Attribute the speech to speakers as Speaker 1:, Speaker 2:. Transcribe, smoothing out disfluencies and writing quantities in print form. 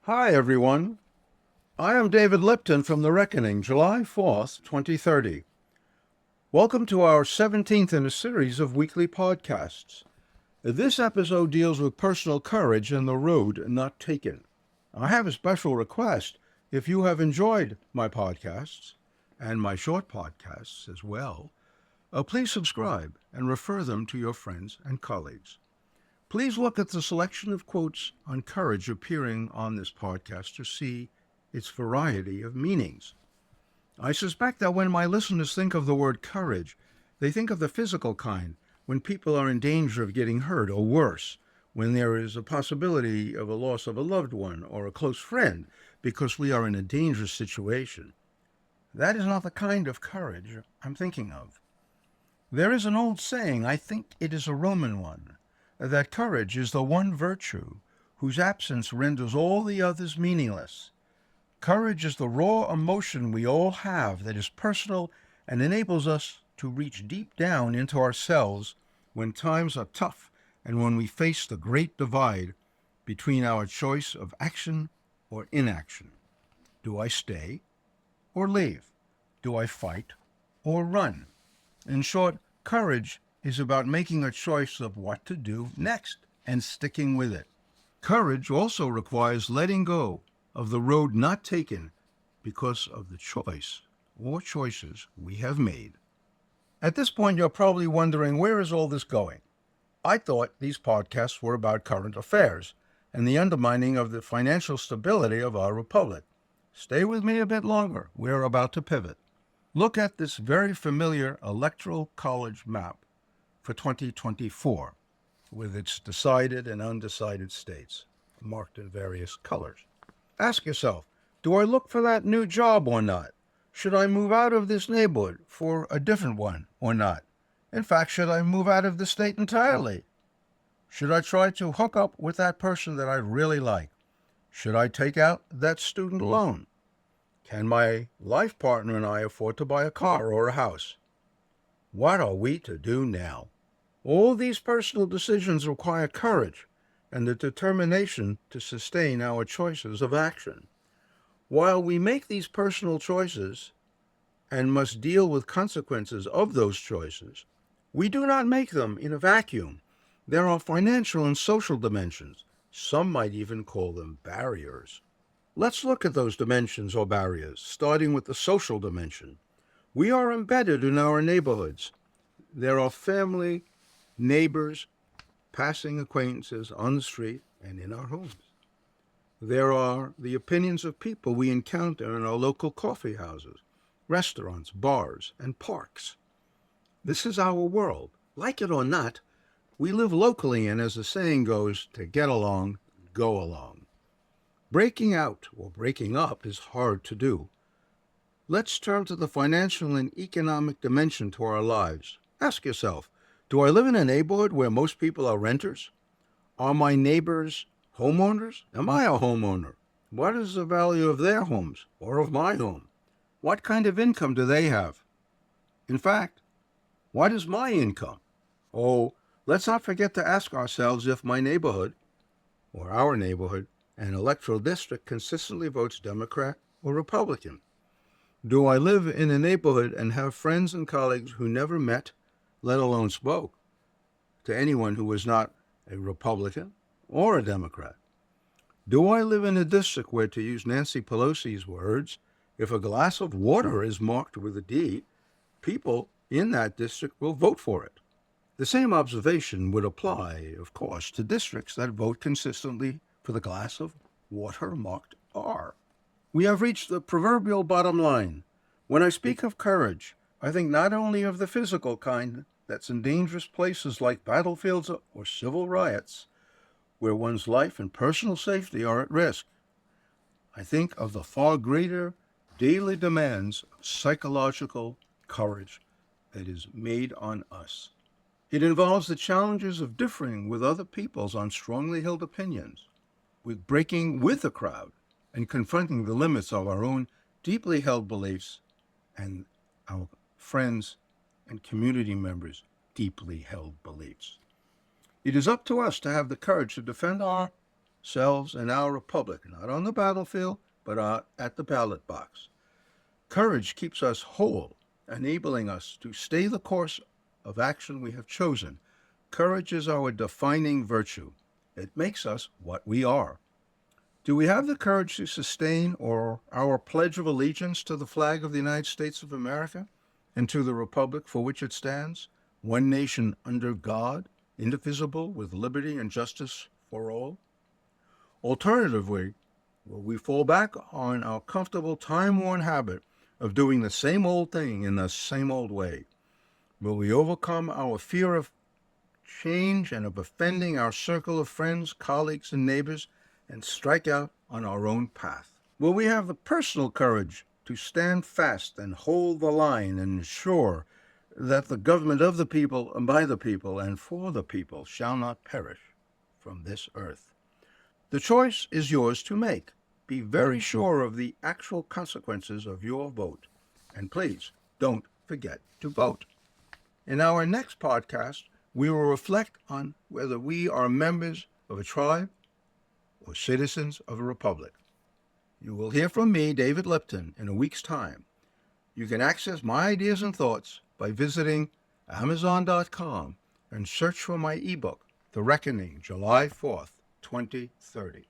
Speaker 1: Hi, everyone. I am David Lipton from The Reckoning, July 4th, 2030. Welcome to our 17th in a series of weekly podcasts. This episode deals with personal courage and the road not taken. I have a special request. If you have enjoyed my podcasts, and my short podcasts as well, please subscribe and refer them to your friends and colleagues. Please look at the selection of quotes on courage appearing on this podcast to see its variety of meanings. I suspect that when my listeners think of the word courage, they think of the physical kind, when people are in danger of getting hurt or worse, when there is a possibility of a loss of a loved one or a close friend because we are in a dangerous situation. That is not the kind of courage I'm thinking of. There is an old saying, I think it is a Roman one, that courage is the one virtue whose absence renders all the others meaningless. Courage is the raw emotion we all have that is personal and enables us to reach deep down into ourselves when times are tough and when we face the great divide between our choice of action or inaction. Do I stay or leave? Do I fight or run? In short, courage is about making a choice of what to do next and sticking with it. Courage also requires letting go of the road not taken because of the choice or choices we have made. At this point, you're probably wondering, where is all this going? I thought these podcasts were about current affairs and the undermining of the financial stability of our republic. Stay with me a bit longer. We're about to pivot. Look at this very familiar electoral college map for 2024 with its decided and undecided states marked in various colors. Ask yourself, do I look for that new job or not? Should I move out of this neighborhood for a different one or not? In fact, should I move out of the state entirely? Should I try to hook up with that person that I really like? Should I take out that student loan? Can my life partner and I afford to buy a car or a house? What are we to do now? All these personal decisions require courage and the determination to sustain our choices of action. While we make these personal choices and must deal with consequences of those choices, we do not make them in a vacuum. There are financial and social dimensions. Some might even call them barriers. Let's look at those dimensions or barriers, starting with the social dimension. We are embedded in our neighborhoods. There are family, neighbors, passing acquaintances on the street and in our homes. There are the opinions of people we encounter in our local coffee houses, restaurants, bars, and parks. This is our world. Like it or not, we live locally, and as the saying goes, to get along, go along. Breaking out or breaking up is hard to do. Let's turn to the financial and economic dimension to our lives. Ask yourself, do I live in a neighborhood where most people are renters? Are my neighbors homeowners? Am I a homeowner? What is the value of their homes or of my home? What kind of income do they have? In fact, what is my income? Oh, let's not forget to ask ourselves if my neighborhood, or our neighborhood, and electoral district consistently votes Democrat or Republican. Do I live in a neighborhood and have friends and colleagues who never met, let alone spoke, to anyone who was not a Republican or a Democrat? Do I live in a district where, to use Nancy Pelosi's words, if a glass of water is marked with a D, people in that district will vote for it? The same observation would apply, of course, to districts that vote consistently for the glass of water marked R. We have reached the proverbial bottom line. When I speak of courage, I think not only of the physical kind that's in dangerous places like battlefields or civil riots, where one's life and personal safety are at risk. I think of the far greater daily demands of psychological courage that is made on us. It involves the challenges of differing with other peoples on strongly held opinions, with breaking with the crowd and confronting the limits of our own deeply held beliefs and our friends and community members' deeply held beliefs. It is up to us to have the courage to defend our ourselves and our republic, not on the battlefield, but at the ballot box. Courage keeps us whole, enabling us to stay the course of action we have chosen. Courage is our defining virtue. It makes us what we are. Do we have the courage to sustain our pledge of allegiance to the flag of the United States of America and to the republic for which it stands, one nation under God, indivisible, with liberty and justice for all? Alternatively, will we fall back on our comfortable, time-worn habit of doing the same old thing in the same old way? Will we overcome our fear of change and of offending our circle of friends, colleagues, and neighbors and strike out on our own path? Will we have the personal courage to stand fast and hold the line and ensure that the government of the people and by the people and for the people shall not perish from this earth? The choice is yours to make. Be very sure of the actual consequences of your vote. And please, don't forget to vote. In our next podcast, we will reflect on whether we are members of a tribe or citizens of a republic. You will hear from me, David Lipton, in a week's time. You can access my ideas and thoughts by visiting Amazon.com and search for my ebook, The Reckoning, July 4th, 2030.